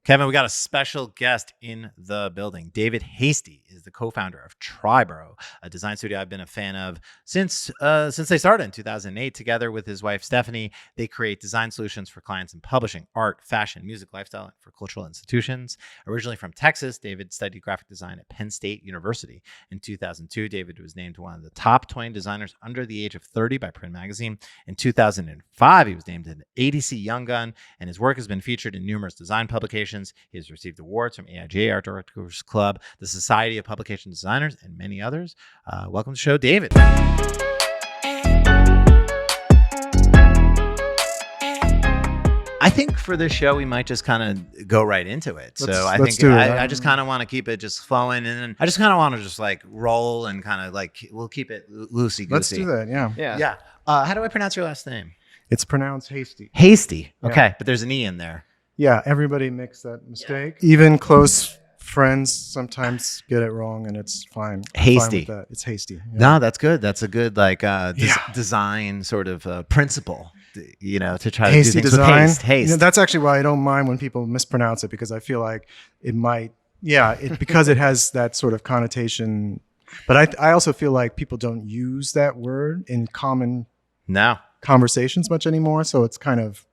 Kevin, we got a special guest in the building. David Heasty is the co-founder of Triboro, a design studio I've been a fan of since they started in 2008. Together with his wife, Stefanie, they create design solutions for clients in publishing, art, fashion, music, lifestyle, and for cultural institutions. Originally from Texas, David studied graphic design at Penn State University. In 2002, David was named one of the top 20 designers under the age of 30 by Print Magazine. In 2005, he was named an ADC Young Gun, and his work has been featured in numerous design publications. He has received awards from AIGA Art Directors Club, the Society of Publication Designers, and many others. Welcome to the show, David. I think for this show, we might just kind of go right into it. I just kind of want to keep it just flowing. And then I just kind of want to just like roll and kind of like, we'll keep it loosey-goosey. Let's do that, yeah. How do I pronounce your last name? It's pronounced Heasty. Heasty. Okay, Yeah. but there's an E in there. Yeah, everybody makes that mistake. Yeah. Even close friends sometimes get it wrong, and it's fine. Hasty. Fine with that. It's Hasty. Yeah. No, that's good. That's a good design sort of principle, to try to do things design. With haste. That's actually why I don't mind when people mispronounce it, because I feel like it might, because it has that sort of connotation. But I also feel like people don't use that word in common conversations much anymore, so it's kind of...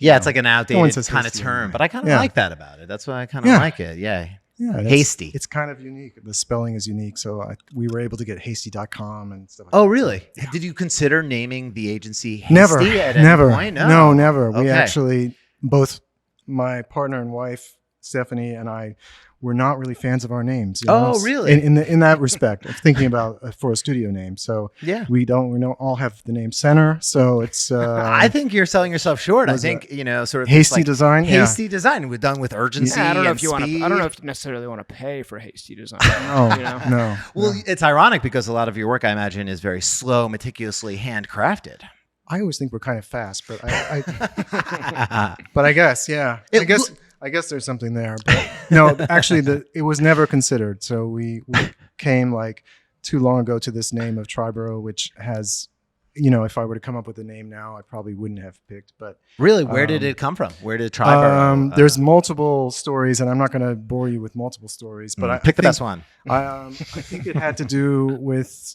Yeah, it's like an outdated kind of term, but I kind of like that about it. That's why I kind of like it. Yeah. Hasty. It's kind of unique. The spelling is unique. So we were able to get hasty.com and stuff like that. Oh, that. really? Yeah. Did you consider naming the agency Hasty never, at any point? No, never. Okay. We actually, both my partner and wife, Stefanie, and I, were not really fans of our names. Really? In that respect, of thinking about for a studio name. So we don't all have the name Center. So it's. I think you're selling yourself short. I think sort of hasty design. Hasty design. We're done with urgency. I don't know if you want to. I don't know if you necessarily want to pay for hasty design. No. Well, it's ironic because a lot of your work, I imagine, is very slow, meticulously handcrafted. I always think we're kind of fast, but but I guess, I guess there's something there, but no, actually it was never considered. So we came like too long ago to this name of Triboro, which has, if I were to come up with a name now, I probably wouldn't have picked. But really, where did it come from? Where did Triboro? There's multiple stories, and I'm not going to bore you with multiple stories, but I pick the best one. I think it had to do with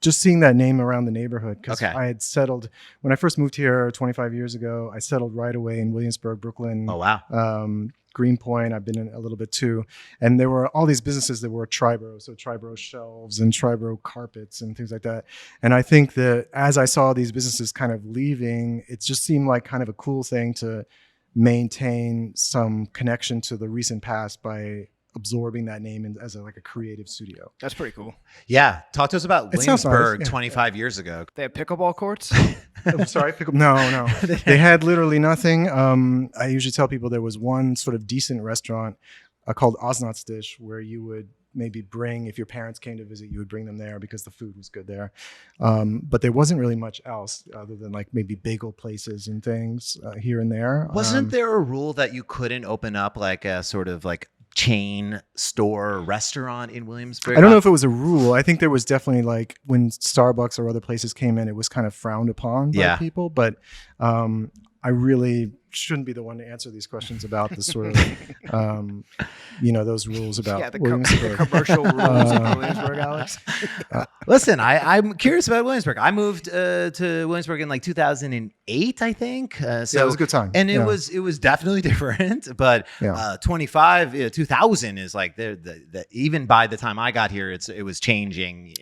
just seeing that name around the neighborhood, because I had settled when I first moved here 25 years ago. I settled right away in Williamsburg, Brooklyn. Oh wow. Greenpoint, I've been in a little bit too. And there were all these businesses that were Triboro, so Triboro shelves and Triboro carpets and things like that. And I think that as I saw these businesses kind of leaving, it just seemed like kind of a cool thing to maintain some connection to the recent past by absorbing that name as a creative studio. That's pretty cool. Yeah. Talk to us about Williamsburg nice. 25 years ago. They have pickleball courts? I'm sorry, no. They had literally nothing. I usually tell people there was one sort of decent restaurant called Osnat's Dish, where you would maybe bring, if your parents came to visit, you would bring them there because the food was good there. But there wasn't really much else other than like maybe bagel places and things here and there. Wasn't there a rule that you couldn't open up like a sort of like chain store restaurant in Williamsburg? I don't know if it was a rule. I think there was definitely like when Starbucks or other places came in, it was kind of frowned upon by people. But I really shouldn't be the one to answer these questions about the sort of, those rules about the commercial rules of Williamsburg, Alex. Listen, I'm curious about Williamsburg. I moved to Williamsburg in like 2008, I think. So it was a good time. And it was definitely different. But 2000 is like even by the time I got here, it was changing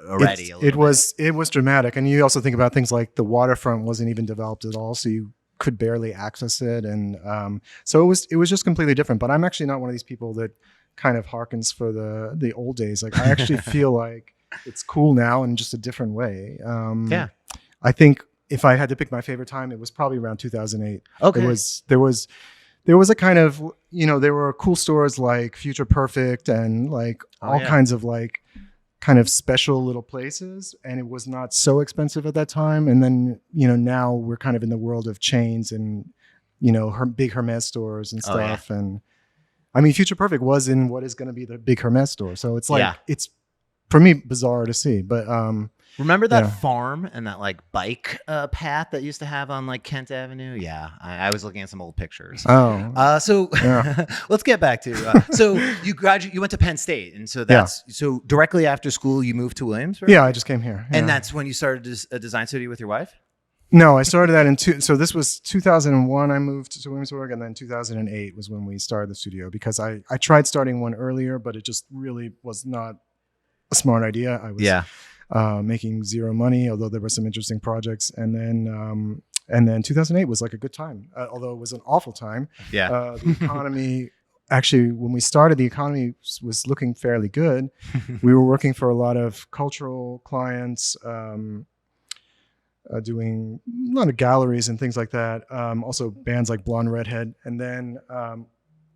already. It was dramatic. And you also think about things like the waterfront wasn't even developed at all. So you could barely access it, and so it was just completely different. But I'm actually not one of these people that kind of harkens for the old days. Like I actually feel like it's cool now in just a different way. I think if I had to pick my favorite time, it was probably around 2008. Okay, there was a kind of there were cool stores like Future Perfect and like all kinds of like kind of special little places, and it was not so expensive at that time. And then now we're kind of in the world of chains and big Hermes stores and stuff. And I mean, Future Perfect was in what is going to be the big Hermes store, so it's like it's for me, bizarre to see. But Remember that Yeah. farm and that like bike path that used to have on like Kent Avenue? Yeah, I was looking at some old pictures. So Yeah. let's get back to so you went to Penn State, and so that's so directly after school you moved to Williamsburg. yeah, I just came here. And yeah. that's when you started a design studio with your wife. No, I started that so this was 2001. I moved to Williamsburg, and then 2008 was when we started the studio, because I tried starting one earlier, but it just really was not a smart idea. I was making zero money, although there were some interesting projects, and then 2008 was like a good time, although it was an awful time. Yeah. The economy. Actually, when we started, the economy was looking fairly good. We were working for a lot of cultural clients, doing a lot of galleries and things like that. Also bands like Blonde Redhead. And then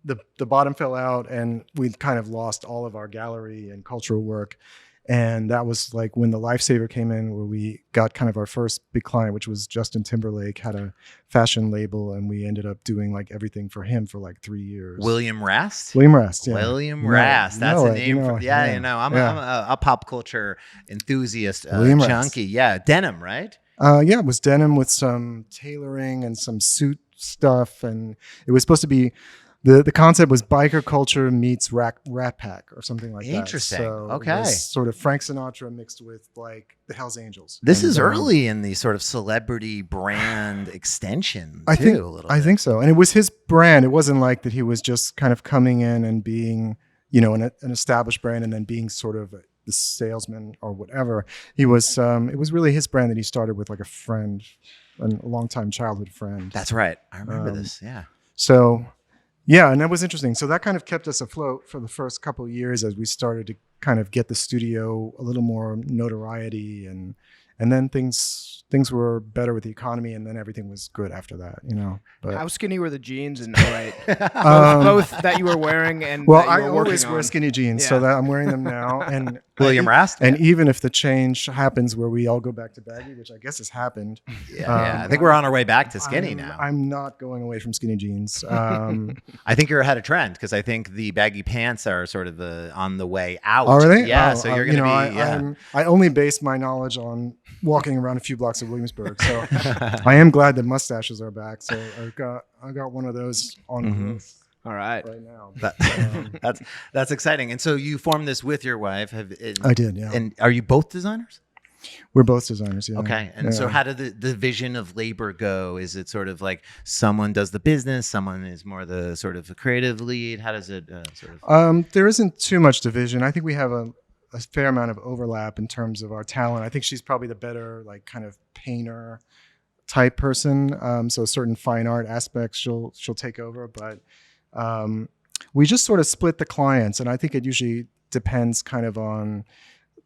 the bottom fell out, and we kind of lost all of our gallery and cultural work. And that was like when the Lifesaver came in, where we got kind of our first big client, which was Justin Timberlake, had a fashion label, and we ended up doing like everything for him for like 3 years. William Rast. William Rast, yeah. William Rast. That's a name. Yeah. You know, I'm a pop culture enthusiast, William Rast. junkie. Yeah, denim, right? Yeah, it was denim with some tailoring and some suit stuff, and it was supposed to be the concept was biker culture meets Rat Pack or something like that. Interesting. So Okay. it was sort of Frank Sinatra mixed with like the Hells Angels. This And, is early in the sort of celebrity brand extension. I think a little bit. think so, and it was his brand. It wasn't like that he was just kind of coming in and being, you know, an established brand and then being sort of the salesman or whatever. He was. It was really his brand that he started with, like a friend, a longtime childhood friend. That's right. I remember this. Yeah. So, yeah, and that was interesting. So that kind of kept us afloat for the first couple of years as we started to kind of get the studio a little more notoriety, and then things were better with the economy, and then everything was good after that, you know. But How skinny were the jeans in 08? both that you were wearing and well, that I you were always working wear on. skinny jeans, so Yeah. that I'm wearing them now. And William Rast. and even if the change happens where we all go back to baggy, which I guess has happened, Yeah. I think we're on our way back to skinny I'm, now. I'm not going away from skinny jeans. I think you're ahead of trend, because I think the baggy pants are sort of on the way out. Are they? Yeah. Oh, So you're going to be. I only base my knowledge on walking around a few blocks of Williamsburg. So I am glad that mustaches are back. So I got one of those on growth All right. right now. That's exciting. And so you formed this with your wife. I did, yeah. And are you both designers? We're both designers, yeah. Okay. And so how did the vision of labor go? Is it sort of like someone does the business, someone is more the sort of creative lead? How does it sort of? There isn't too much division. I think we have a fair amount of overlap in terms of our talent. I think she's probably the better, like, kind of painter type person. So certain fine art aspects she'll take over, but we just sort of split the clients, and I think it usually depends kind of on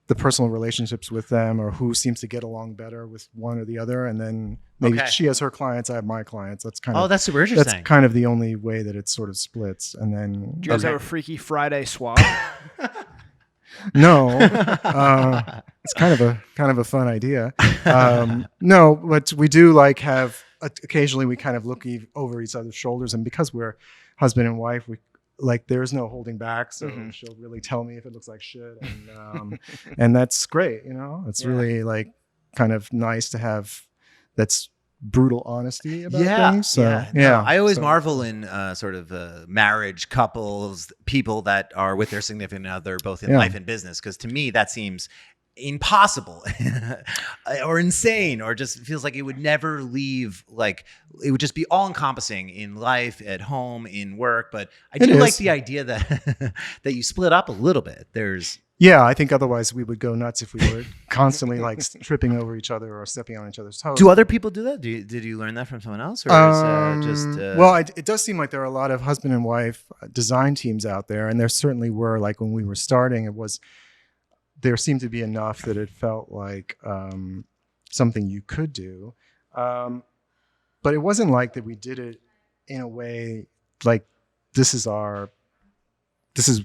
the personal relationships with them, or who seems to get along better with one or the other, and then maybe she has her clients, I have my clients. That's kind of that's super interesting. That's kind of the only way that it sort of splits, and then Do you guys have a Freaky Friday swap? no, it's kind of a fun idea. No, but we do like have occasionally we kind of look over each other's shoulders, and because we're husband and wife, we like there's no holding back. So she'll really tell me if it looks like shit, and that's great. You know, it's really like kind of nice to have that's brutal honesty about things. So, No, I always marvel in sort of marriage couples, people that are with their significant other, both in life and business, because to me that seems impossible or insane, or just feels like it would never leave. Like it would just be all encompassing in life, at home, in work. But I do like the idea that that you split up a little bit. Yeah, I think otherwise we would go nuts if we were constantly like tripping over each other or stepping on each other's toes. Do other people do that? Did you learn that from someone else, or is just? Well, it does seem like there are a lot of husband and wife design teams out there, and there certainly were. Like when we were starting, there seemed to be enough that it felt like something you could do, but it wasn't like that we did it in a way like this is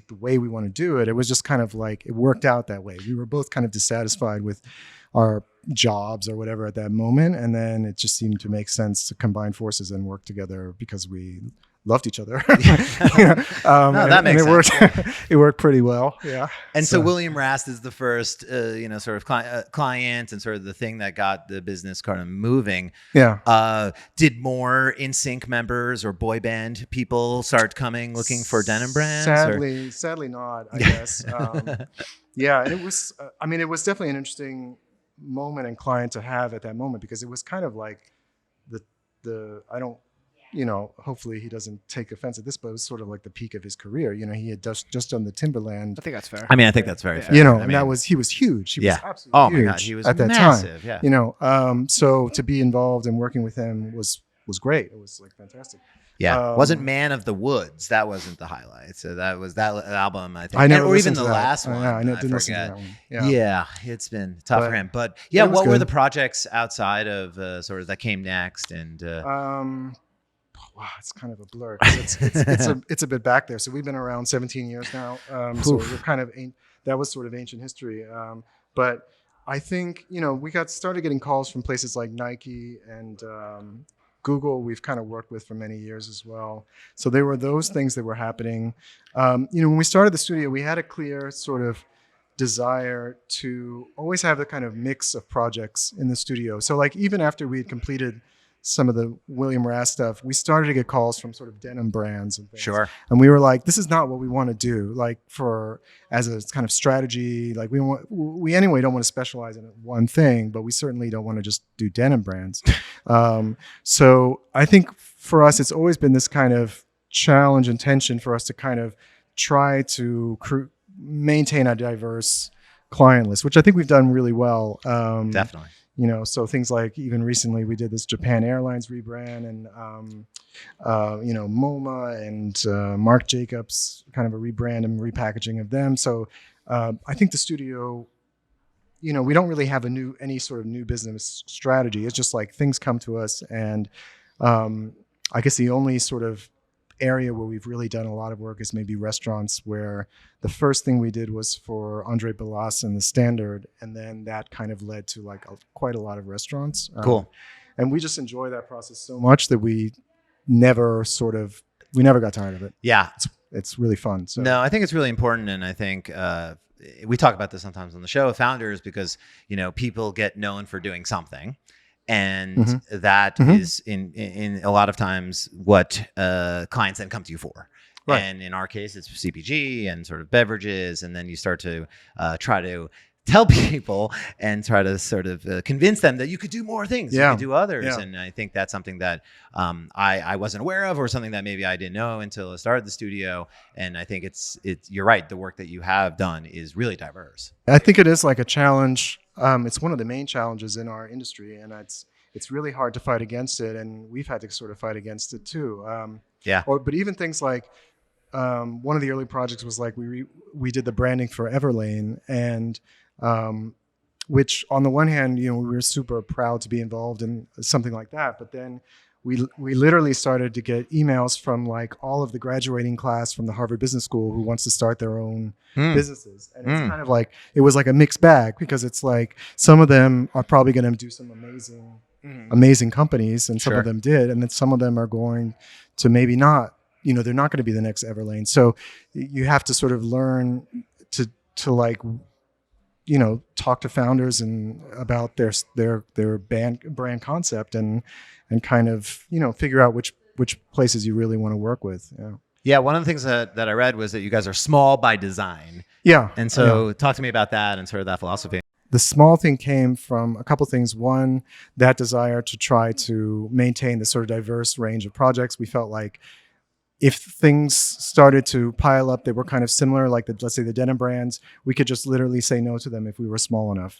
the way we want to do it. It was just kind of like it worked out that way. We were both kind of dissatisfied with our jobs or whatever at that moment, and then it just seemed to make sense to combine forces and work together because we loved each other. No, that makes it sense. worked. It worked pretty well. Yeah. And so William Rast is the first, sort of client and sort of the thing that got the business kind of moving. Yeah. Did more NSYNC members or boy band people start coming looking for denim brands? Sadly not, I guess. Yeah. And it was, it was definitely an interesting moment and client to have at that moment, because it was kind of like I don't, hopefully he doesn't take offense at this, but it was sort of like the peak of his career. He had just done the Timberland. I think that's fair. I think that's very fair. He was huge. He was absolutely oh huge my God, he was at that massive, time. Yeah. So to be involved and working with him was great. It was like fantastic. Yeah, wasn't Man of the Woods. That wasn't the highlight. So that was that album, I think. I never or even the to that. last one. I didn't listen to forget. that one. Yeah, it's been tough for him. But it was what were good. the projects outside of sort of that came next? And wow, it's kind of a blur. 'Cause it's a bit back there. So we've been around 17 years now. So we're kind of that was sort of ancient history. But I think we started getting calls from places like Nike and Google. We've kind of worked with for many years as well. So there were those things that were happening. When we started the studio, we had a clear sort of desire to always have the kind of mix of projects in the studio. So like even after we had completed some of the William Rast stuff, we started to get calls from sort of denim brands and things. Sure. And we were like, this is not what we want to do. Like as a kind of strategy, like we anyway don't want to specialize in one thing, but we certainly don't want to just do denim brands. So I think for us, it's always been this kind of challenge and tension for us to kind of try to maintain a diverse client list, which I think we've done really well. Definitely. So things like even recently we did this Japan Airlines rebrand and, MoMA and Marc Jacobs, kind of a rebrand and repackaging of them. So I think the studio, we don't really have any sort of new business strategy. It's just like things come to us. And I guess the only sort of area where we've really done a lot of work is maybe restaurants, where the first thing we did was for Andre Balas and the Standard, and then that kind of led to like quite a lot of restaurants. Cool. And we just enjoy that process so much that we never got tired of it. Yeah, it's really fun. So. No, I think it's really important, and I think we talk about this sometimes on the show, founders, because people get known for doing something. And that is in a lot of times what clients then come to you for. Right. And in our case, it's CPG and sort of beverages. And then you start to try to tell people and try to sort of convince them that you could do more things. Yeah. You could do others. Yeah. And I think that's something that I wasn't aware of, or something that maybe I didn't know until I started the studio. And I think it's you're right. The work that you have done is really diverse. I think it is like a challenge. It's one of the main challenges in our industry, and it's really hard to fight against it, and we've had to sort of fight against it too. But even things like one of the early projects was like we did the branding for Everlane, and which on the one hand, we were super proud to be involved in something like that, but then we literally started to get emails from like all of the graduating class from the Harvard Business School who wants to start their own businesses. And it's kind of like, it was like a mixed bag, because it's like some of them are probably going to do some amazing companies, and some of them did. And then some of them are going to maybe not, they're not going to be the next Everlane. So you have to sort of learn to like, talk to founders and about their brand concept and kind of, figure out which places you really want to work with. Yeah. Yeah. One of the things that I read was that you guys are small by design. Yeah. And so talk to me about that and sort of that philosophy. The small thing came from a couple things. One, that desire to try to maintain the sort of diverse range of projects. We felt like if things started to pile up that were kind of similar, like let's say the denim brands, we could just literally say no to them if we were small enough,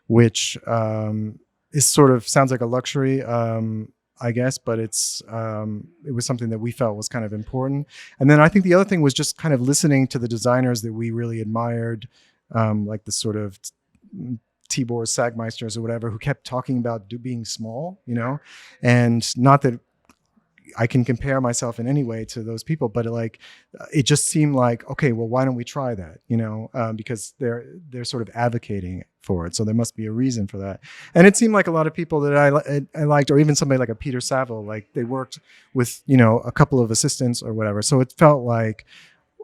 which is sort of sounds like a luxury, I guess, but it was something that we felt was kind of important. And then I think the other thing was just kind of listening to the designers that we really admired, like the sort of Tibor Sagmeisters or whatever, who kept talking about being small, and not that I can compare myself in any way to those people, but it just seemed like, okay, well, why don't we try that? Because they're sort of advocating for it. So there must be a reason for that. And it seemed like a lot of people that I liked, or even somebody like a Peter Saville, like they worked with, a couple of assistants or whatever. So it felt like,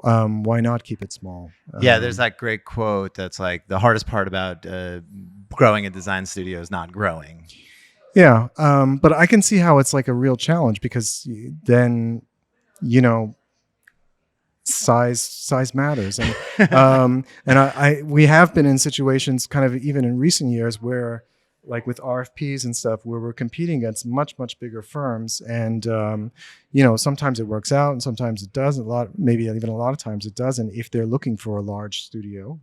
why not keep it small? Yeah, there's that great quote that's like, the hardest part about growing a design studio is not growing. Yeah, but I can see how it's like a real challenge, because then, size matters, and we have been in situations kind of even in recent years where, like with RFPs and stuff, where we're competing against much bigger firms, and sometimes it works out and sometimes it doesn't. Maybe even a lot of times it doesn't, if they're looking for a large studio,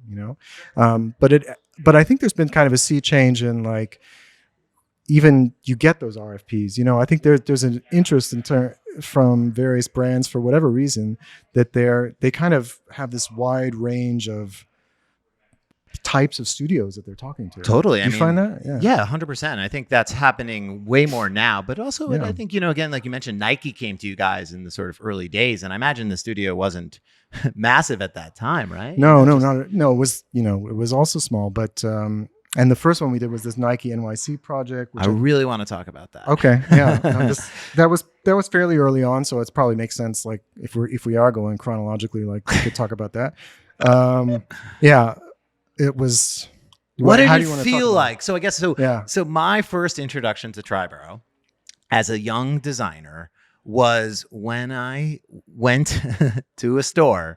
but I think there's been kind of a sea change in, like, even you get those RFPs. I think there's an interest from various brands, for whatever reason, that they kind of have this wide range of types of studios that they're talking to. Totally. You find that? Yeah, 100%. I think that's happening way more now. But also, Yeah. I think, again, like you mentioned, Nike came to you guys in the sort of early days. And I imagine the studio wasn't massive at that time, right? No. It was, it was also small. But, and the first one we did was this Nike NYC project. Which I really want to talk about that. Okay. Yeah. That was fairly early on. So it probably makes sense. Like if we are going chronologically, like we could talk about that. Yeah. It was. What did how it do you wanna talk feel about like? So I guess Yeah. So my first introduction to Triboro as a young designer was when I went to a store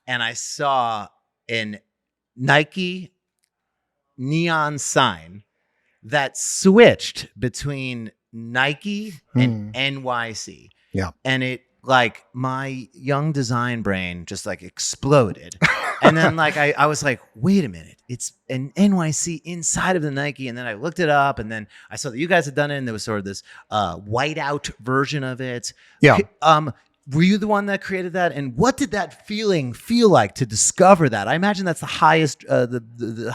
and I saw an Nike neon sign that switched between Nike and NYC. Yeah. And it, like, my young design brain just like exploded. And then like I was like, wait a minute, it's an NYC inside of the Nike. And then I looked it up, and then I saw that you guys had done it, and there was sort of this whiteout version of it. Yeah. Were you the one that created that? And what did that feeling feel like to discover that? I imagine that's the highest, the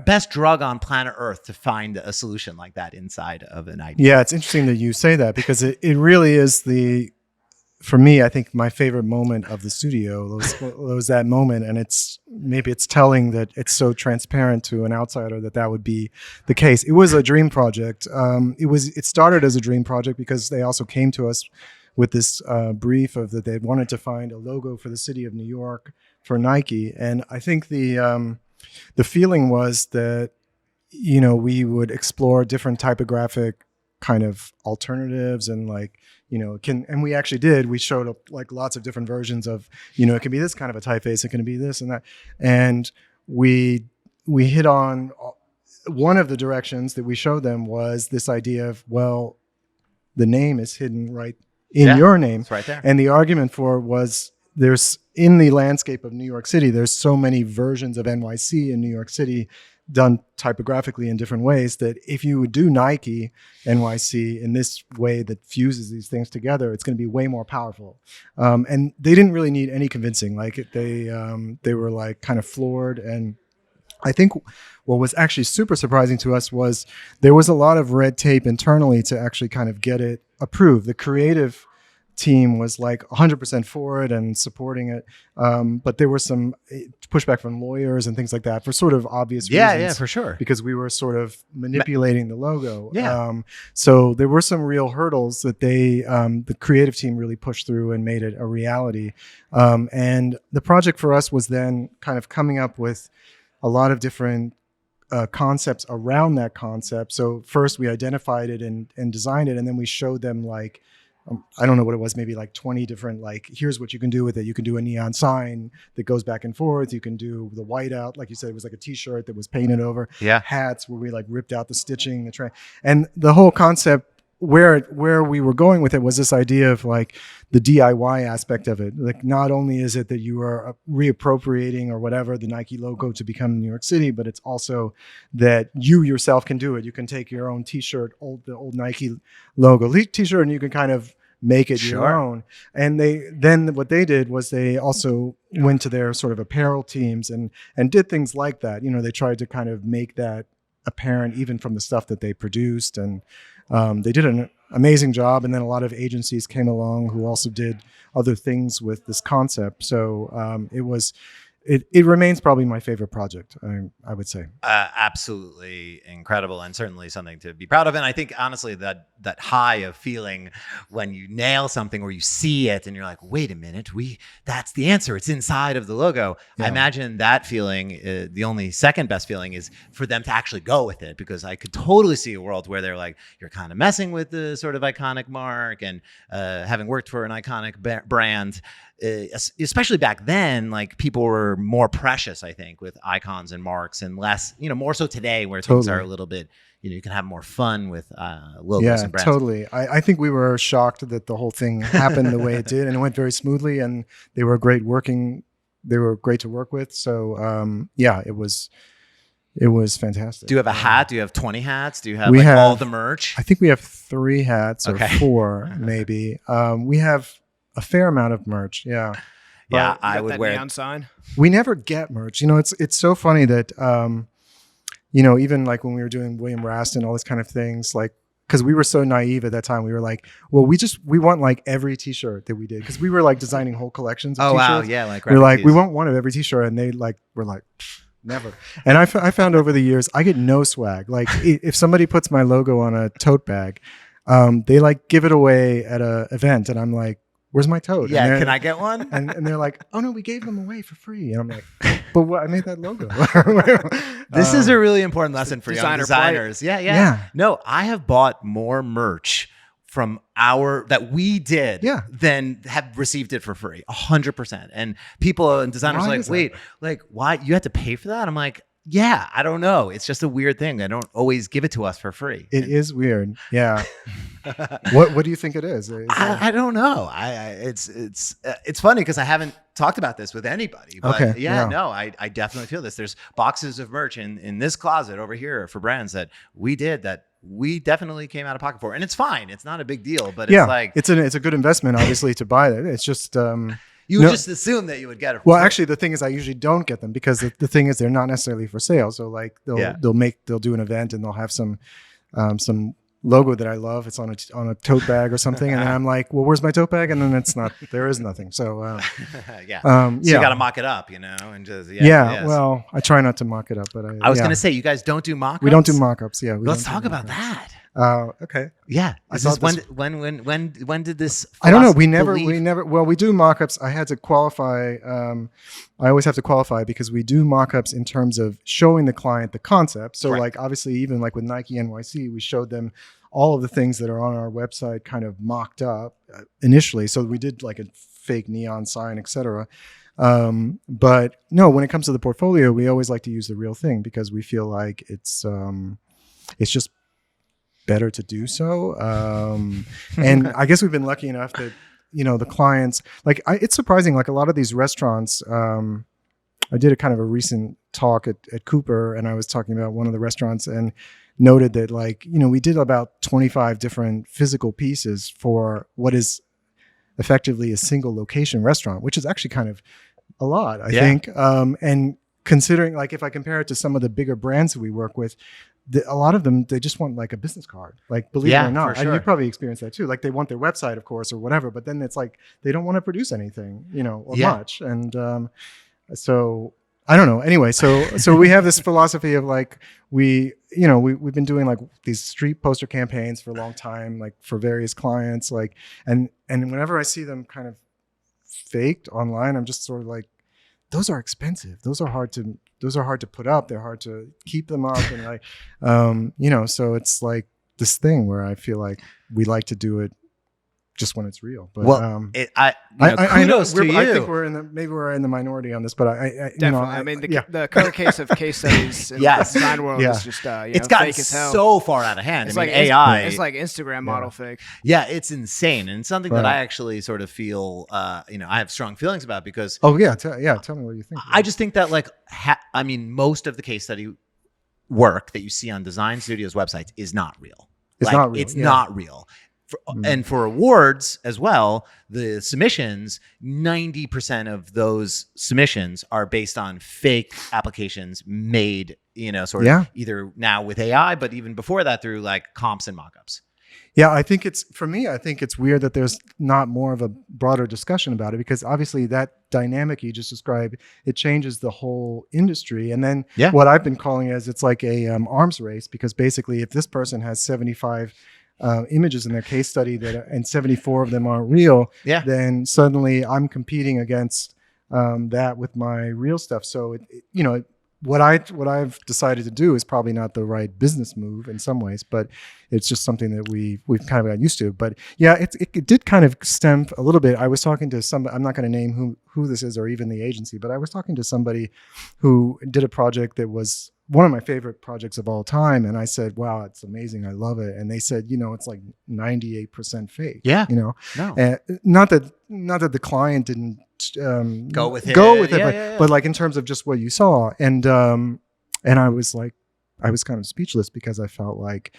best drug on planet Earth, to find a solution like that inside of an idea. Yeah, it's interesting that you say that, because it really is for me, I think my favorite moment of the studio was that moment. And maybe it's telling that it's so transparent to an outsider that would be the case. It was a dream project. It started as a dream project because they also came to us with this brief of that they wanted to find a logo for the city of New York for Nike. And I think the feeling was that, we would explore different typographic kind of alternatives, and like, and we actually did. We showed up like lots of different versions of, it can be this kind of a typeface, it can be this and that. And we hit on one of the directions that we showed them was this idea of, well, the name is hidden right in your name. It's right there. And the argument for it was, there's, in the landscape of New York City, there's so many versions of NYC in New York City done typographically in different ways, that if you would do Nike NYC in this way that fuses these things together, it's going to be way more powerful. And they didn't really need any convincing. Like they were like kind of floored. And I think what was actually super surprising to us was there was a lot of red tape internally to actually kind of get it approved. The creative team was like 100% for it and supporting it. But there was some pushback from lawyers and things like that for sort of obvious reasons. Yeah, for sure. Because we were sort of manipulating the logo. Yeah. So there were some real hurdles that the creative team really pushed through and made it a reality. And the project for us was then kind of coming up with a lot of different concepts around that concept. So first we identified it and designed it, and then we showed them like, I don't know what it was, maybe like 20 different, like, here's what you can do with it. You can do a neon sign that goes back and forth. You can do the whiteout. Like you said, it was like a t-shirt that was painted over. Yeah. Hats where we like ripped out the stitching, and the whole concept where we were going with it was this idea of like the DIY aspect of it. Like, not only is it that you are reappropriating or whatever the Nike logo to become New York City, but it's also that you yourself can do it. You can take your own t-shirt, the old Nike logo t-shirt, and you can kind of make it your own. And what they did was they also went to their sort of apparel teams and did things like that. They tried to kind of make that apparent even from the stuff that they produced. And they did an amazing job. And then a lot of agencies came along who also did other things with this concept. So it was it remains probably my favorite project. I would say. Absolutely incredible, and certainly something to be proud of. And I think honestly that high of feeling when you nail something or you see it and you're like, wait a minute, that's the answer. It's inside of the logo. Yeah. I imagine that feeling, the only second best feeling is for them to actually go with it, because I could totally see a world where they're like, you're kind of messing with the sort of iconic mark, and having worked for an iconic brand. Especially back then, like people were more precious, I think, with icons and marks, and less, more so today where things are a little bit, you can have more fun with logos and brands. Totally. I think we were shocked that the whole thing happened the way it did, and it went very smoothly, and they were great to work with. So it was fantastic. Do you have a hat? Do you have 20 hats? Do you have all the merch? I think we have 3 hats or 4 maybe. We have a fair amount of merch. Yeah. Yeah, I would wear neon sign. We never get merch. It's so funny that even like when we were doing William Rast and all these kind of things, like, because we were so naive at that time, we were like, well, we want like every t-shirt that we did, because we were like designing whole collections of t-shirts. Wow, yeah, like we're like, we want one of every t-shirt, and we're like, never. And I found over the years, I get no swag. Like if somebody puts my logo on a tote bag, they like give it away at a event, and I'm like, where's my tote? Yeah, can I get one? And they're like, oh no, we gave them away for free. And I'm like, but what? I made that logo. This is a really important lesson for young designers. Pride. Yeah. No, I have bought more merch from that we did than have received it for free, 100%. And people and designers are like, wait, like why you had to pay for that? I'm like, yeah, I don't know. It's just a weird thing. They don't always give it to us for free. It is weird. Yeah. What do you think it is? I don't know. It's funny because I haven't talked about this with anybody. But I definitely feel this. There's boxes of merch in this closet over here for brands that we definitely came out of pocket for, and it's fine. It's not a big deal. But it's like it's a good investment, obviously, to buy it. It's just. You would just assume that you would get it. Well, actually, the thing is, I usually don't get them, because the thing is, they're not necessarily for sale. So like they'll do an event, and they'll have some logo that I love. It's on a tote bag or something, and then I'm like, well, where's my tote bag? And then it's not. There is nothing. So so you got to mock it up, and just Well, I try not to mock it up, but I was going to say, you guys don't do mock-ups? We don't do mock-ups. Yeah, let's talk about that. Okay. Yeah. When did this? I don't know. We never. Well, we do mock-ups. I had to qualify. I always have to qualify, because we do mock-ups in terms of showing the client the concept. So like, obviously, even like with Nike NYC, we showed them all of the things that are on our website kind of mocked up initially. So we did like a fake neon sign, etc. But no, when it comes to the portfolio, we always like to use the real thing, because we feel like it's just better to do so. And I guess we've been lucky enough that, the clients, like it's surprising, like a lot of these restaurants, I did a kind of a recent talk at Cooper, and I was talking about one of the restaurants and noted that, like, we did about 25 different physical pieces for what is effectively a single location restaurant, which is actually kind of a lot, I think. And considering, like, if I compare it to some of the bigger brands that we work with, a lot of them, they just want like a business card, like, believe it or not. And you probably experienced that too. Like, they want their website, of course, or whatever, but then it's like, they don't want to produce anything, or much. And so I don't know. Anyway, so we have this philosophy of like, we've been doing like these street poster campaigns for a long time, like for various clients, like, and whenever I see them kind of faked online, I'm just sort of like, those are expensive. Those are hard to put up. They're hard to keep them up. And like, so it's like this thing where I feel like we like to do it just when it's real. But kudos to you. I think we're in the minority on this, but I definitely. The current case of case studies in the design world is just it's gotten fake as hell. So far out of hand. It's I mean, like AI. It's like Instagram model fake. Yeah, it's insane, and it's something that I actually sort of feel. I have strong feelings about, because. Oh yeah, tell me what you think. I just think that, like, most of the case study work that you see on design studios' websites is not real. It's not real. It's not real. And for awards as well, the submissions, 90% of those submissions are based on fake applications made, sort of either now with AI, but even before that through like comps and mockups. Yeah, I think I think it's weird that there's not more of a broader discussion about it, because obviously that dynamic you just described, it changes the whole industry. And then what I've been calling it's like a arms race, because basically if this person has 75 images in their case study and 74 of them aren't real, then suddenly I'm competing against that with my real stuff. So what I've decided to do is probably not the right business move in some ways, but it's just something that we've kind of got used to. But yeah, it did kind of stem a little bit. I was talking to somebody, I'm not going to name who this is or even the agency, but I was talking to somebody who did a project that was one of my favorite projects of all time. And I said, wow, it's amazing. I love it. And they said, it's like 98% fake. Yeah. No. And not that the client didn't go with it, but like in terms of just what you saw. And I was like, I was kind of speechless, because I felt like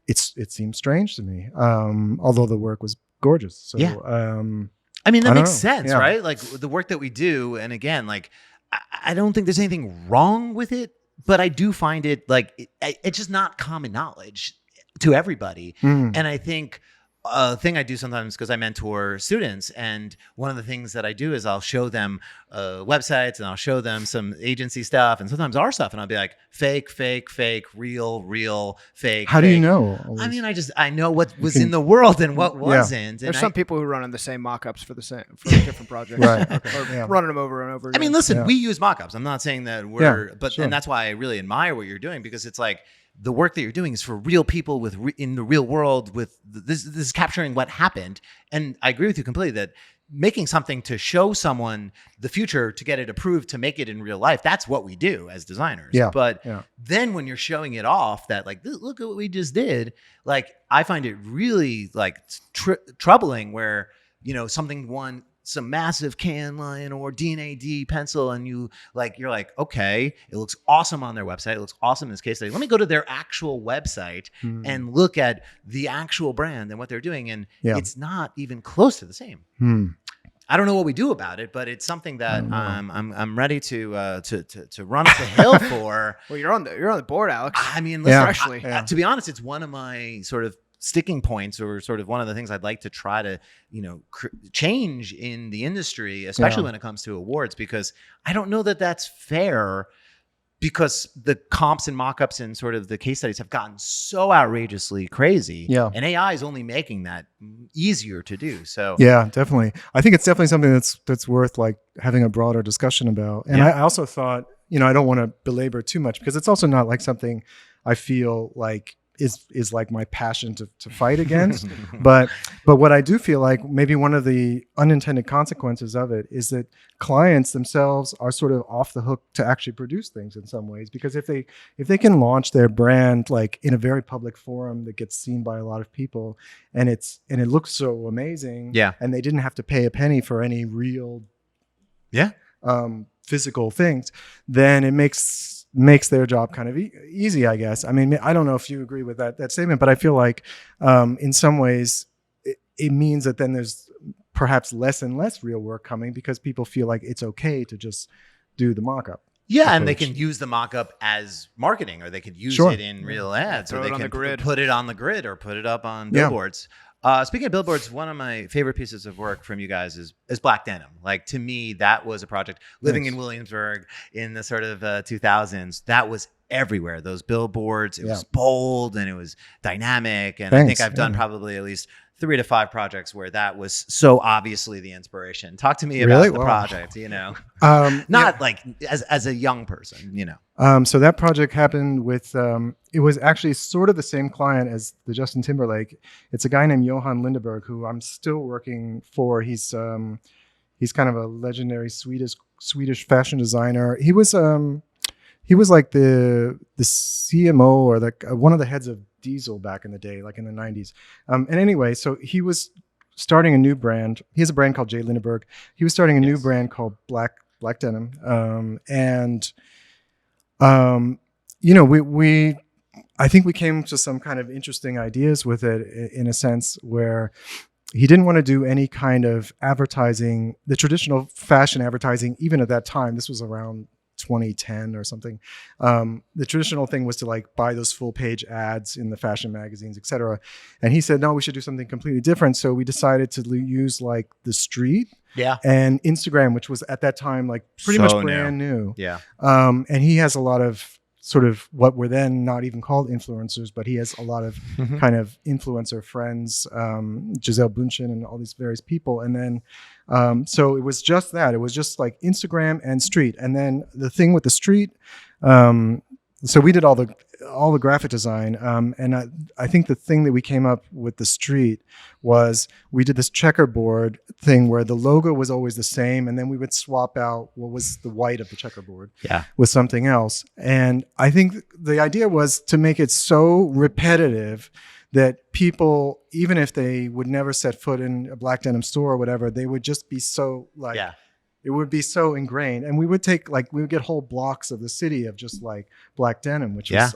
it seemed strange to me. Although the work was gorgeous. So, I mean, that makes sense, right? Like the work that we do. And again, like, I don't think there's anything wrong with it, but I do find it like it's just not common knowledge to everybody. And I think a thing I do sometimes, because I mentor students, and one of the things that I do is I'll show them websites, and I'll show them some agency stuff, and sometimes our stuff, and I'll be like, fake, real, fake. How do you know? I mean, I know what was in the world and what wasn't. There's some people who run on the same mockups for different projects, right? Or running them over and over again. I mean, listen, we use mockups. I'm not saying that and that's why I really admire what you're doing, because it's like, the work that you're doing is for real people in the real world. With this is capturing what happened. And I agree with you completely that making something to show someone the future, to get it approved, to make it in real life, that's what we do as designers. But then when you're showing it off, that like, look at what we just did, like, I find it really like troubling where, something won some massive can line or D&AD pencil, and you're like, okay, it looks awesome on their website. It looks awesome in this case study. Let me go to their actual website and look at the actual brand and what they're doing. And it's not even close to the same. I don't know what we do about it, but it's something that I'm ready to run up the hill for. Well, you're on the board, Alex. I mean, listen, to be honest, it's one of my sort of sticking points, or sort of one of the things I'd like to try to, change in the industry, especially when it comes to awards, because I don't know that that's fair, because the comps and mockups and sort of the case studies have gotten so outrageously crazy. And AI is only making that easier to do. So yeah, definitely. I think it's definitely something that's worth like having a broader discussion about. And I also thought, I don't want to belabor too much, because it's also not like something I feel like is like my passion to fight against. but what I do feel like maybe one of the unintended consequences of it is that clients themselves are sort of off the hook to actually produce things in some ways, because if they can launch their brand like in a very public forum that gets seen by a lot of people, and it looks so amazing, and they didn't have to pay a penny for any real physical things, then it makes their job kind of easy, I guess. I mean, I don't know if you agree with that statement, but I feel like in some ways it means that then there's perhaps less and less real work coming, because people feel like it's okay to just do the mock-up. Yeah, and they can use the mock-up as marketing, or they could use it in real ads, or they can put it on the grid or put it up on billboards. Speaking of billboards, one of my favorite pieces of work from you guys is Black Denim. Like, to me, that was a project living in Williamsburg in the sort of 2000s. That was everywhere. Those billboards, it was bold and it was dynamic. And I think I've done probably at least 3 to 5 projects where that was so obviously the inspiration. Talk to me about the project, not like as a young person, So that project happened with, it was actually sort of the same client as the Justin Timberlake. It's a guy named Johan Lindeberg, who I'm still working for. He's kind of a legendary Swedish fashion designer. He was like the CMO or one of the heads of Diesel back in the day, like in the 90s. And anyway, so he was starting a new brand. He has a brand called J. Lindeberg. He was starting a new brand called Black Denim. I think we came to some kind of interesting ideas with it, in a sense where he didn't want to do any kind of advertising, the traditional fashion advertising, even at that time. This was around 2010 or something. The traditional thing was to like buy those full page ads in the fashion magazines, etc. And he said, no, we should do something completely different. So we decided to use like the street and Instagram, which was at that time like pretty much brand new. Yeah. And he has a lot of sort of what were then not even called influencers, but he has a lot of kind of influencer friends, Giselle Bündchen and all these various people. And then, so it was just that. It was just like Instagram and street. And then the thing with the street, so we did all the graphic design. And I think the thing that we came up with the street was we did this checkerboard thing where the logo was always the same. And then we would swap out what was the white of the checkerboard with something else. And I think the idea was to make it so repetitive that people, even if they would never set foot in a Black Denim store or whatever, they would just be so like, it would be so ingrained. And we would take we would get whole blocks of the city of just like Black Denim, which was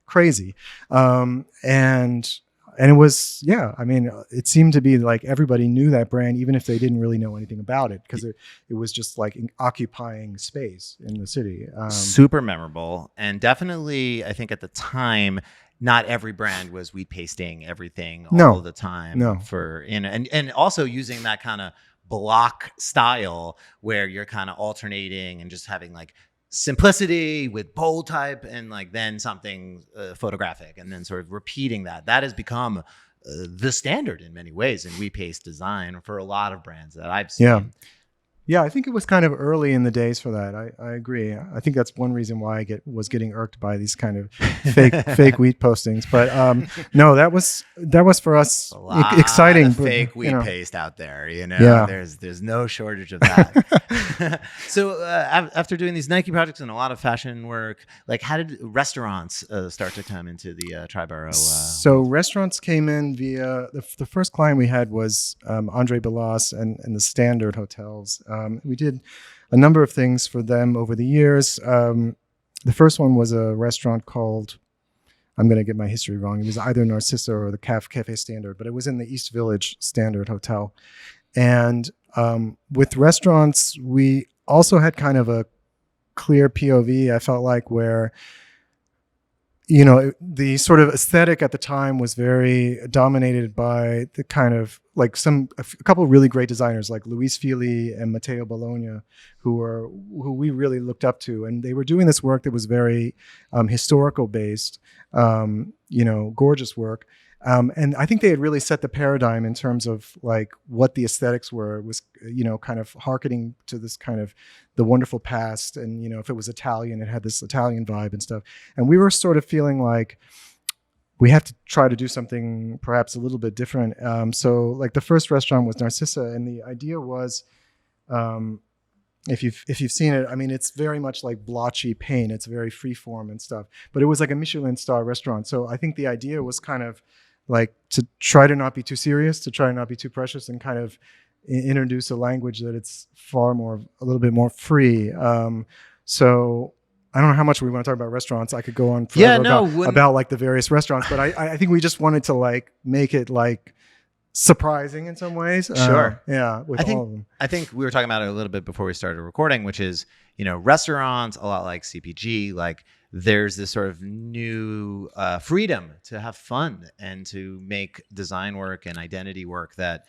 crazy. And it was, I mean, it seemed to be like everybody knew that brand, even if they didn't really know anything about it, because it was just like occupying space in the city. Super memorable. And definitely, I think at the time, not every brand was wheat pasting everything all the time. And also using that kind of block style where you're kind of alternating and just having like simplicity with bold type and like then something photographic and then sort of repeating that has become the standard in many ways in wheat paste design for a lot of brands that I've seen. Yeah, I think it was kind of early in the days for that. I agree. I think that's one reason why I was getting irked by these kind of fake wheat postings. But no, that was for us exciting. Of fake wheat paste out there, There's no shortage of that. So after doing these Nike projects and a lot of fashion work, like how did restaurants start to come into the Triboro? So restaurants came in via the first client we had was Andre Belas and the Standard Hotels. We did a number of things for them over the years. The first one was a restaurant called, I'm going to get my history wrong. It was either Narcissa or the Cafe Standard, but it was in the East Village Standard Hotel. And with restaurants, we also had kind of a clear POV, I felt like, where the sort of aesthetic at the time was very dominated by the kind of like a couple of really great designers like Luis Fili and Matteo Bologna, who we really looked up to, and they were doing this work that was very historical based, gorgeous work. And I think they had really set the paradigm in terms of like what the aesthetics were. It was, kind of hearkening to this kind of the wonderful past. And, if it was Italian, it had this Italian vibe and stuff. And we were sort of feeling like we have to try to do something perhaps a little bit different. So like the first restaurant was Narcissa. And the idea was, if you've seen it, I mean, it's very much like blotchy paint. It's very freeform and stuff. But it was like a Michelin star restaurant. So I think the idea was kind of like to try to not be too serious, to try to not be too precious, and kind of introduce a language that it's a little bit more free. So I don't know how much we want to talk about restaurants. I could go on forever about like the various restaurants, but I think we just wanted to like make it like surprising in some ways. With all of them. I think we were talking about it a little bit before we started recording, which is, restaurants, a lot like CPG, like there's this sort of new freedom to have fun and to make design work and identity work that,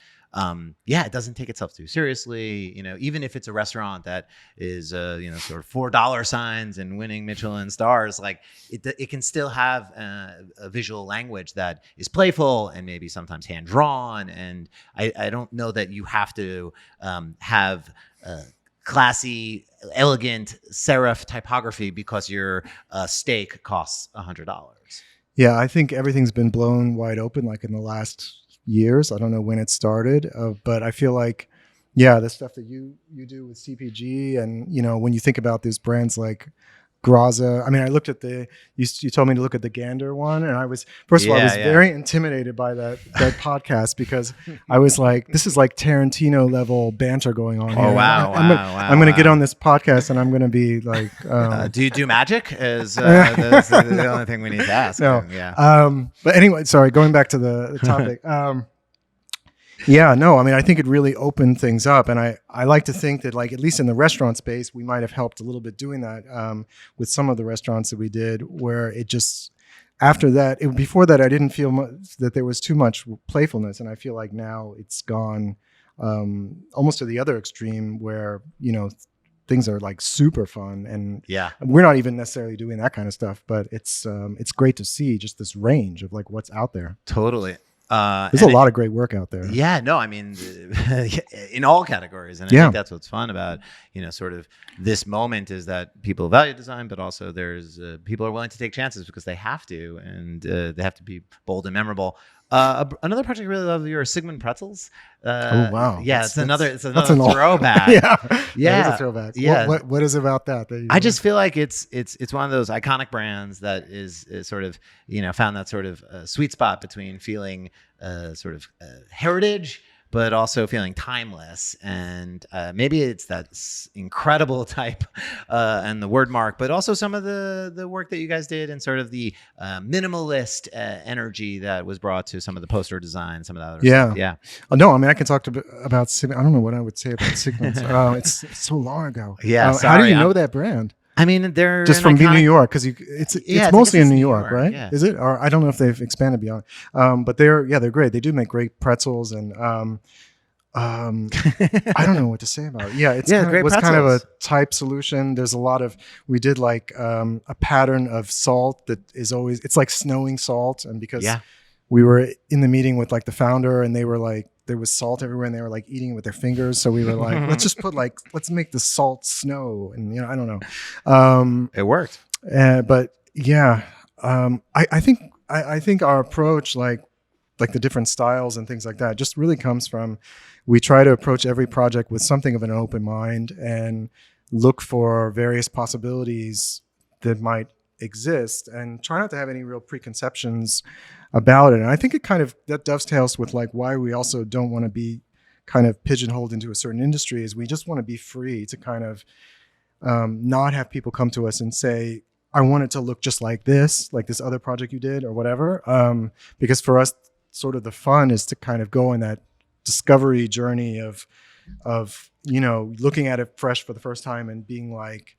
it doesn't take itself too seriously. Even if it's a restaurant that is, sort of $4 signs and winning Michelin stars, like it can still have a visual language that is playful and maybe sometimes hand drawn. And I don't know that you have to have classy, elegant serif typography because your steak costs $100. Yeah, I think everything's been blown wide open like in the last years. I don't know when it started, but I feel like, the stuff that you do with CPG and, when you think about these brands like Graza. I mean, I looked at you told me to look at the Gander one, and I was very intimidated by that podcast because I was like, this is like Tarantino level banter going on here. I'm going to get on this podcast and I'm going to be like, do you do magic? Is that's the only thing we need to ask. No. But anyway, sorry, going back to the topic. Yeah, no, I mean, I think it really opened things up. And I like to think that, like, at least in the restaurant space, we might have helped a little bit doing that with some of the restaurants that we did, where it just, after that, before that, I didn't feel that there was too much playfulness. And I feel like now it's gone almost to the other extreme where, things are like super fun. And we're not even necessarily doing that kind of stuff, but it's great to see just this range of like what's out there. Totally. There's a lot of great work out there. Yeah, no, I mean, in all categories. And I think that's what's fun about, sort of this moment is that people value design, but also there's people are willing to take chances because they have to, and they have to be bold and memorable. Another project I really love are Sigmund Pretzels. Oh wow! Yeah, it's another throwback. Yeah, yeah, it's a throwback. Yeah, what is about that? I just feel like it's one of those iconic brands that is sort of found that sort of sweet spot between feeling sort of heritage, but also feeling timeless. And maybe it's that incredible type and the word mark, but also some of the work that you guys did and sort of the minimalist energy that was brought to some of the poster design, some of the other stuff. Yeah. Oh, no, I mean, I can talk about Sigmund. I don't know what I would say about Sigmund. It's so long ago. Yeah. How do you know that brand? I mean, they're just from New York, because it's mostly in New York, right? Yeah. Is it? Or I don't know if they've expanded beyond. But they're great. They do make great pretzels, and I don't know what to say about it. Yeah, it was kind of a type solution. There's a lot of, we did like a pattern of salt that is always, it's like snowing salt, and because we were in the meeting with like the founder, and they were like, there was salt everywhere, and they were like eating it with their fingers. So we were like, let's make the salt snow. And I don't know. It worked. But yeah, I think our approach, like the different styles and things like that, just really comes from, we try to approach every project with something of an open mind and look for various possibilities that might exist, and try not to have any real preconceptions about it. And I think it kind of, that dovetails with like why we also don't want to be kind of pigeonholed into a certain industry, is we just want to be free to kind of not have people come to us and say, I want it to look just like this other project you did or whatever. Because for us, sort of the fun is to kind of go on that discovery journey of looking at it fresh for the first time and being like,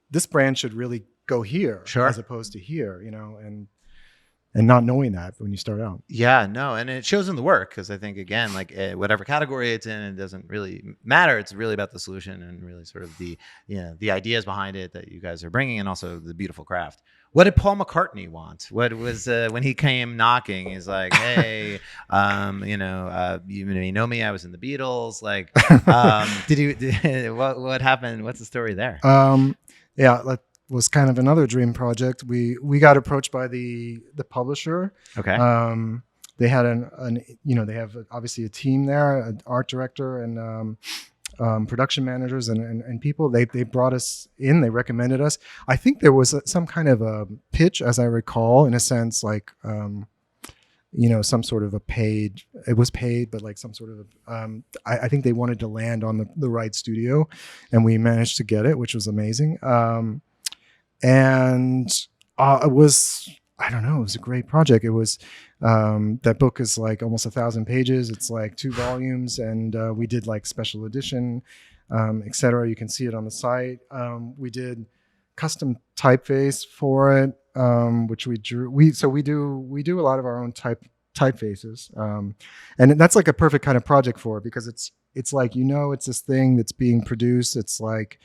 this brand should really go here as opposed to here, and not knowing that when you start out. Yeah, no, and it shows in the work, because I think, again, like whatever category it's in, it doesn't really matter. It's really about the solution and really sort of the ideas behind it that you guys are bringing, and also the beautiful craft. What did Paul McCartney want? What was when he came knocking? He's like, "Hey, you know me. I was in the Beatles. Like, what happened? What's the story there?" That was kind of another dream project. We got approached by the publisher. Okay. They had they have obviously a team there, an art director and production managers and people. They brought us in. They recommended us. I think there was some kind of a pitch, as I recall, in a sense, like some sort of it was paid, but like some sort of I think they wanted to land on the right studio, and we managed to get it, which was amazing. And it was, I don't know, it was a great project. It was, that book is like almost 1,000 pages. It's like 2 volumes, and we did like special edition, et cetera. You can see it on the site. We did custom typeface for it, which we drew. We do a lot of our own typefaces. And that's like a perfect kind of project for it, because it's like, it's this thing that's being produced. It's like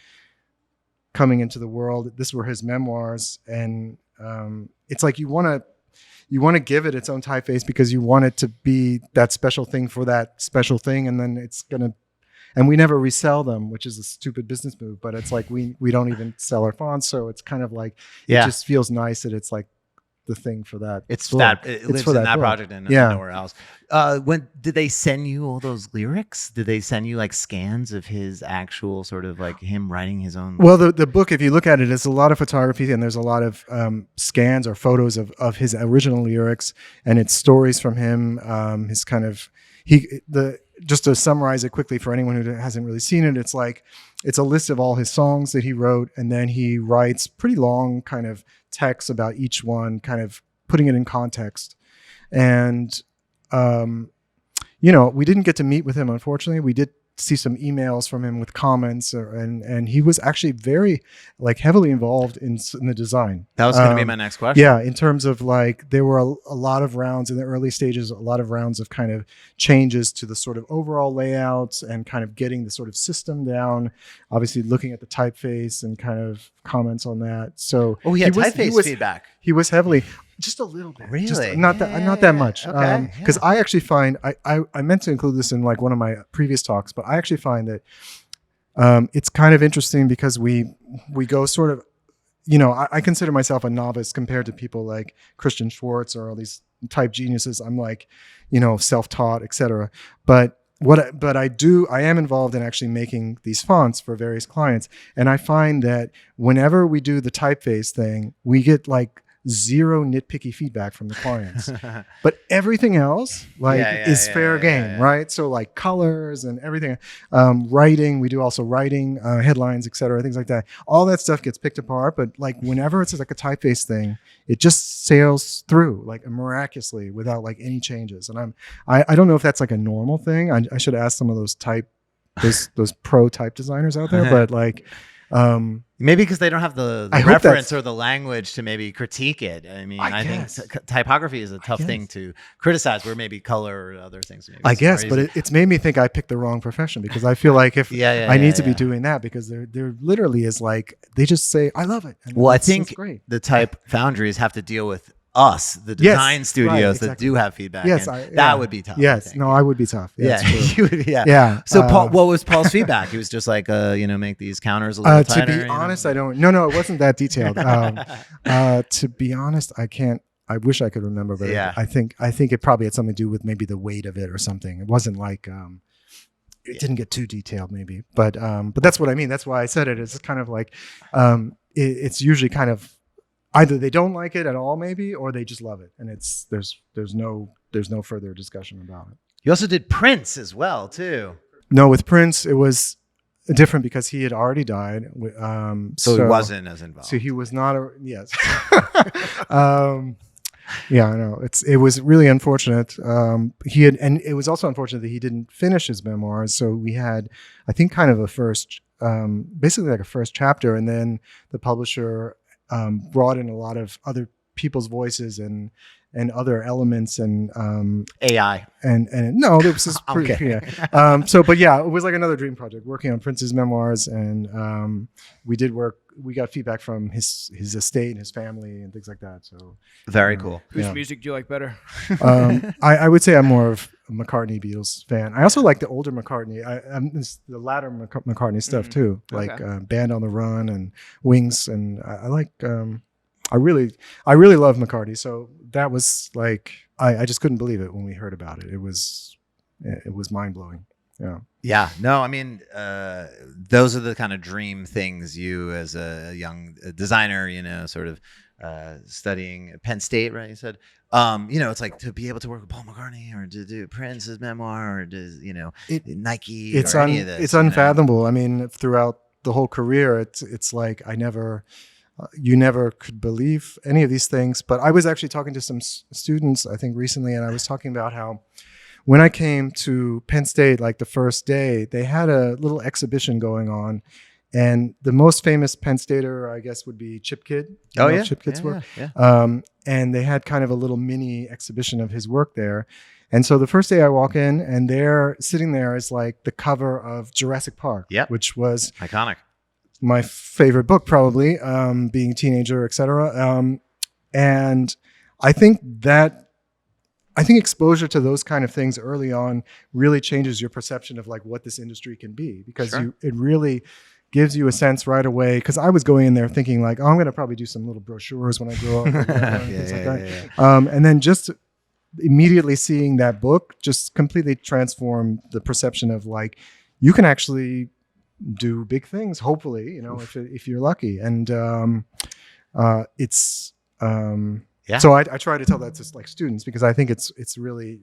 coming into the world. This were his memoirs, and it's like you want to give it its own typeface because you want it to be that special thing for that special thing, and then and we never resell them, which is a stupid business move, but it's like we don't even sell our fonts, so it's kind of like it just feels nice that it's like the thing for that. It's book. that it lives in that project and nowhere else. When did they send you all those lyrics? Did they send you like scans of his actual sort of like him writing his own? Well, the book, if you look at it, it's a lot of photography, and there's a lot of scans or photos of his original lyrics, and it's stories from him. His kind of just to summarize it quickly for anyone who hasn't really seen it, it's a list of all his songs that he wrote, and then he writes pretty long kind of texts about each one, kind of putting it in context. And we didn't get to meet with him, unfortunately. We did see some emails from him with comments, and he was actually very like heavily involved in the design. That was going to be my next question. Yeah, in terms of like there were a lot of rounds in the early stages, a lot of rounds of kind of changes to the sort of overall layouts and kind of getting the sort of system down. Obviously, looking at the typeface and kind of comments on that. So he had typeface feedback. He was heavily. Just a little bit. Really? Just not that much. Okay. Because I actually find, I meant to include this in like one of my previous talks, but I actually find that it's kind of interesting because we go sort of, I consider myself a novice compared to people like Christian Schwartz or all these type geniuses. I'm like, self-taught, etc. But I am involved in actually making these fonts for various clients. And I find that whenever we do the typeface thing, we get like zero nitpicky feedback from the clients, but everything else is fair game, right? So like colors and everything, writing, we do also writing, headlines, etc., things like that. All that stuff gets picked apart, but like whenever it's like a typeface thing, it just sails through like miraculously without like any changes. And I don't know if that's like a normal thing. I should ask some of those those pro type designers out there, but like. Maybe because they don't have the reference or the language to maybe critique it. I mean, I think typography is a tough thing to criticize, where maybe color or other things. I guess, but it's made me think I picked the wrong profession, because I feel like if I need to be doing that, because there literally is like, they just say, I love it. And I think the type foundries have to deal with us, the design studios that do have feedback. Yes, that would be tough. Yes, no, I would be tough. Yeah, yeah. So, Paul, what was Paul's feedback? He was just like, make these counters a little tighter. To be honest, I don't. No, it wasn't that detailed. To be honest, I can't. I wish I could remember, but I think it probably had something to do with maybe the weight of it or something. It wasn't like it didn't get too detailed, maybe. But that's what I mean. That's why I said it. It's kind of like it's usually kind of. Either they don't like it at all, maybe, or they just love it, and there's no further discussion about it. You also did Prince as well, too. No, with Prince it was different because he had already died. So he wasn't as involved. So he was not. Yes. Yeah, I know. It was really unfortunate. And it was also unfortunate that he didn't finish his memoirs. So we had, I think, kind of a first, basically like a first chapter, and then the publisher. Brought in a lot of other people's voices and other elements and AI and no, there was just pretty, but it was like another dream project, working on Prince's memoirs, and we did work. We got feedback from his estate and his family and things like that. So very cool. Whose music do you like better? I would say I'm more of a McCartney Beatles fan. I also like the older McCartney. The latter McCartney stuff too, like Band on the Run and Wings, and I like. I really love McCartney. So that was like I just couldn't believe it when we heard about it. It was mind blowing. Yeah. Yeah. No, I mean, those are the kind of dream things you, as a young designer, sort of studying at Penn State, right? You said, it's like to be able to work with Paul McCartney or to do Prince's memoir or Nike or any of this. It's unfathomable. I mean, throughout the whole career, it's like you never could believe any of these things. But I was actually talking to some students, I think, recently, and I was talking about how when I came to Penn State, like the first day, they had a little exhibition going on. And the most famous Penn Stater, I guess, would be Chip Kidd. Chip Kidd's work. Yeah. And they had kind of a little mini exhibition of his work there. And so the first day I walk in, and they're sitting there is like the cover of Jurassic Park, which was iconic. My favorite book, probably, being a teenager, et cetera. And I think exposure to those kind of things early on really changes your perception of like what this industry can be, because it really gives you a sense right away. Because I was going in there thinking like, I'm going to probably do some little brochures when I grow up, and then just immediately seeing that book just completely transformed the perception of like, you can actually do big things, hopefully, if you're lucky. And so I try to tell that to like students, because I think it's really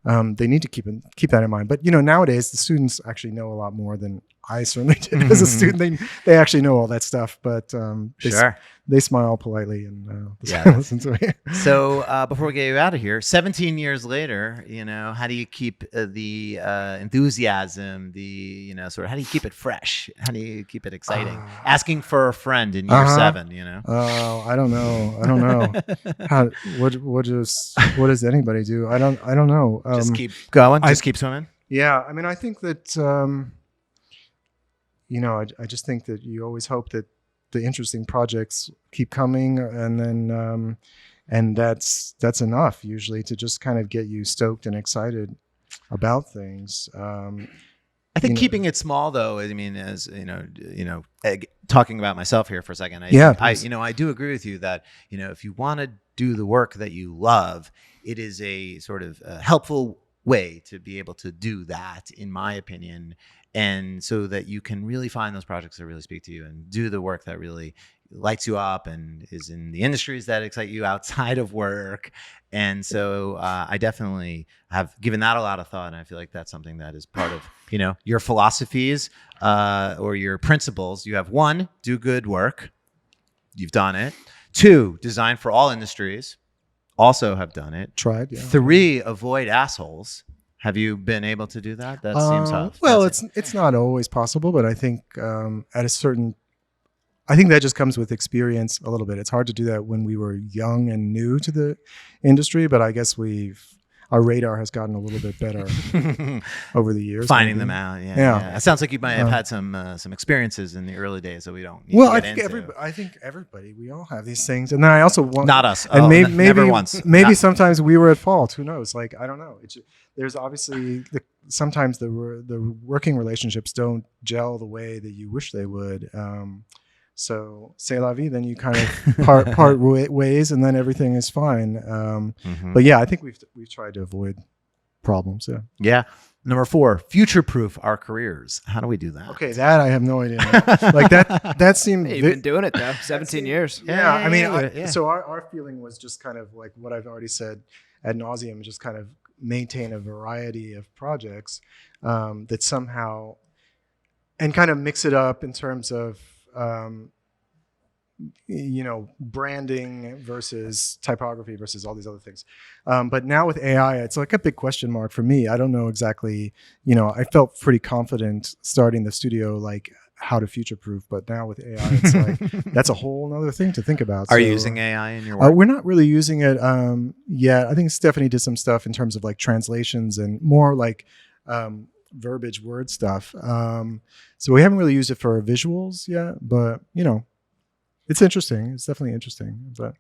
they need to keep that in mind. But nowadays the students actually know a lot more than I certainly did as a student. They actually know all that stuff, but they smile politely and listen to me. So before we get you out of here, 17 years later, how do you keep the enthusiasm, sort of how do you keep it fresh? How do you keep it exciting? Asking for a friend in year 7, Oh, I don't know. What does anybody do? I don't know. Just keep going. Just keep swimming. Yeah, I mean, I think that I just think that you always hope that the interesting projects keep coming, and then and that's enough usually to just kind of get you stoked and excited about things. I think keeping it small, though, I mean, as talking about myself here for a second, I do agree with you that if you want to do the work that you love, it is a sort of helpful way to be able to do that, in my opinion. And so that you can really find those projects that really speak to you and do the work that really lights you up and is in the industries that excite you outside of work. And so I definitely have given that a lot of thought. And I feel like that's something that is part of, your philosophies or your principles. You have 1, do good work. You've done it. 2, design for all industries. Also have done it. Tried. Yeah. 3, avoid assholes. Have you been able to do that? That seems tough. Well, it's not always possible, but I think I think that just comes with experience a little bit. It's hard to do that when we were young and new to the industry, but I guess our radar has gotten a little bit better over the years. Finding them out, yeah. It sounds like you might have had some experiences in the early days that we don't need to get into. I think everybody, we all have these things, and then I also want not us, and maybe sometimes we were at fault. Who knows? Like, I don't know. There's obviously sometimes the working relationships don't gel the way that you wish they would. So c'est la vie, then you kind of part ways, and then everything is fine. But yeah, I think we've tried to avoid problems. Yeah. Number 4, future-proof our careers. How do we do that? Okay, that I have no idea. Like that seemed. Hey, you've been doing it though, 17 years. Yeah, I mean, so our feeling was just kind of like what I've already said ad nauseum, just kind of maintain a variety of projects that somehow, and kind of mix it up in terms of branding versus typography versus all these other things. But now with AI, it's like a big question mark for me. I don't know exactly, I felt pretty confident starting the studio, like how to future proof, but now with AI, it's like, that's a whole other thing to think about. Are you using AI in your work? We're not really using it yet. I think Stefanie did some stuff in terms of like translations and more like, verbiage word stuff. So we haven't really used it for visuals yet, but it's interesting. It's definitely interesting. But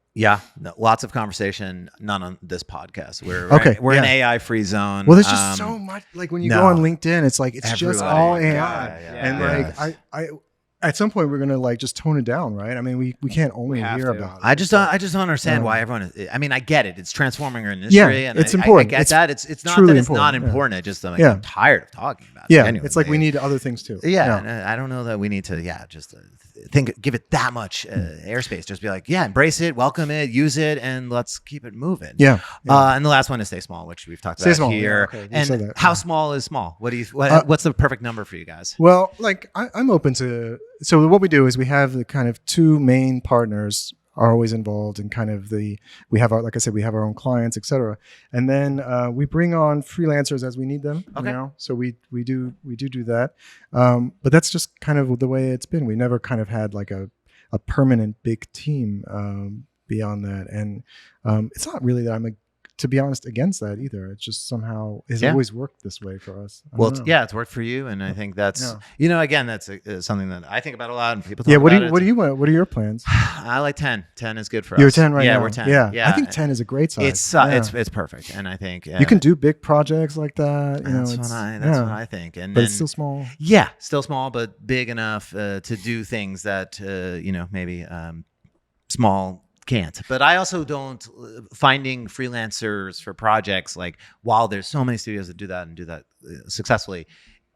lots of conversation, none on this podcast. We're an AI free zone. Well, there's just so much, like when you go on LinkedIn, it's like it's just all AI. And like I at some point we're gonna like just tone it down, right? I mean, we can't only hear about it. I just don't understand why everyone is, I mean, I get it. It's transforming our industry, and it's important. I get that. It's not that it's not important. It's just I'm tired of talking about it. Genuinely. It's like we need other things too. I don't know that we need to just give it that much airspace. Just be like, embrace it, welcome it, use it, and let's keep it moving. And the last one is stay small, which we've talked about here. And how small is small? What's the perfect number for you guys? Well, like I'm open to. So what we do is we have the kind of 2 main partners are always involved in kind of we have our, like I said, we have our own clients, et cetera. And then we bring on freelancers as we need them. Okay. So we do that. But that's just kind of the way it's been. We never kind of had like a permanent big team beyond that. And it's not really that I'm to be honest, against that either. It's just somehow has always worked this way for us. Well, it's worked for you, and I think that's again, that's something that I think about a lot, and people talk about it. What do you want? What are your plans? I like 10. 10 is good for us. You're 10 right now. Yeah, we're 10. Yeah, I think 10 is a great size. It's perfect, and I think you can do big projects like that. That's what I think. But it's still small. Yeah, still small, but big enough to do things that maybe small can't. But I also don't finding freelancers for projects, like while there's so many studios that do that and do that successfully,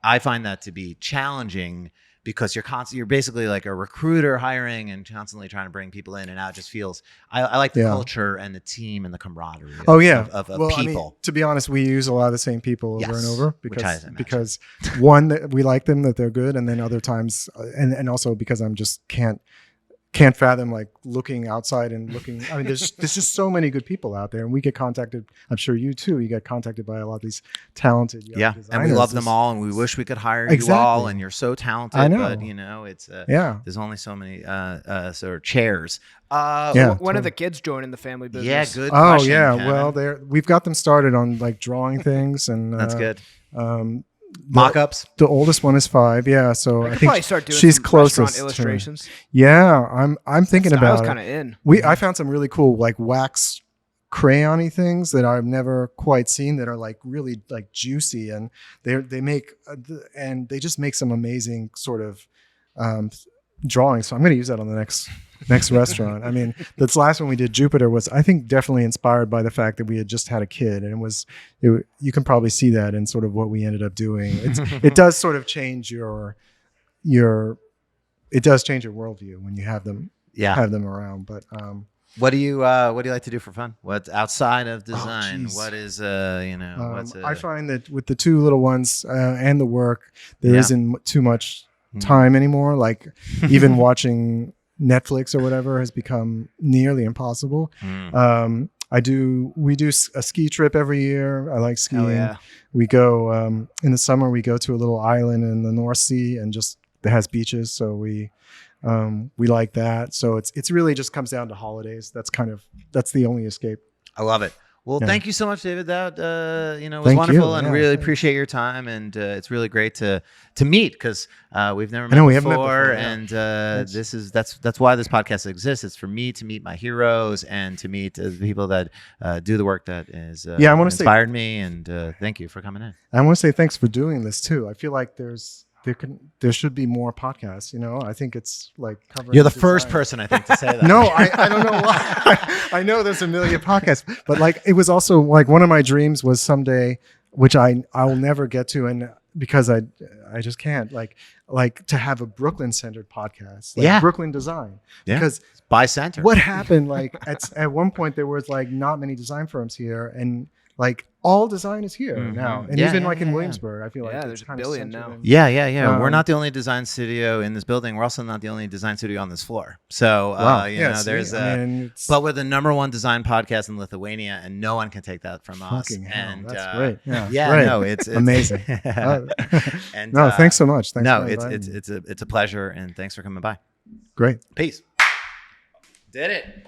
I find that to be challenging because you're basically like a recruiter hiring and constantly trying to bring people in and out. It just feels I like the culture and the team and the camaraderie of well, people. I mean, to be honest, we use a lot of the same people over and over because one, that we like them, that they're good, and then other times and also because I'm just can't fathom like looking outside and looking. I mean, there's just so many good people out there, and we get contacted. I'm sure you too. You get contacted by a lot of these talented young designers. And we love them all, and we wish we could hire you all. And you're so talented. I know. But it's there's only so many sort of chairs. When are the kids joining the family business? Yeah, good. Question, Kevin. Well, we've got them started on like drawing things, and that's good. Mockups. The oldest one is 5. Yeah, so I think probably start doing she's some closest. Illustrations. Yeah, I'm thinking about it. Kind of in. I found some really cool like wax crayon-y things that I've never quite seen that are like really like juicy, and they make and they just make some amazing sort of drawings. So I'm going to use that on the next restaurant. I mean, this last one we did, Jupiter, was I think definitely inspired by the fact that we had just had a kid, and you can probably see that in sort of what we ended up doing. It does sort of change your worldview when you have them around. But what do you like to do for fun? What's outside of design? What is I find that with the 2 little ones and the work, there isn't too much time anymore. Like even watching Netflix or whatever has become nearly impossible. We do a ski trip every year. I like skiing. Oh, yeah. We go in the summer. We go to a little island in the North Sea and just it has beaches, so we like that. So it's really just comes down to holidays. That's the only escape. I love it. Well, thank you so much, David. That was wonderful, and really appreciate your time. And it's really great to meet because we've never met before. And that's why this podcast exists. It's for me to meet my heroes and to meet the people that do the work that is inspired me. And thank you for coming in. I want to say thanks for doing this too. I feel like there should be more podcasts. I think it's like covering. You're the first person I think to say that. No, I don't know why. I know there's a million podcasts, but like it was also like one of my dreams was someday, which I will never get to, and because I just can't like to have a Brooklyn centered podcast, like Brooklyn design, because by center. What happened? Like at one point there was like not many design firms here, and like all design is here now, and even in Williamsburg, I feel like there's a billion now. We're not the only design studio in this building. We're also not the only design studio on this floor. So there's but we're the #1 design podcast in Lithuania, and no one can take that from us. And that's great. It's amazing. And thanks so much. It's a pleasure, and thanks for coming by. Great. Peace. Did it.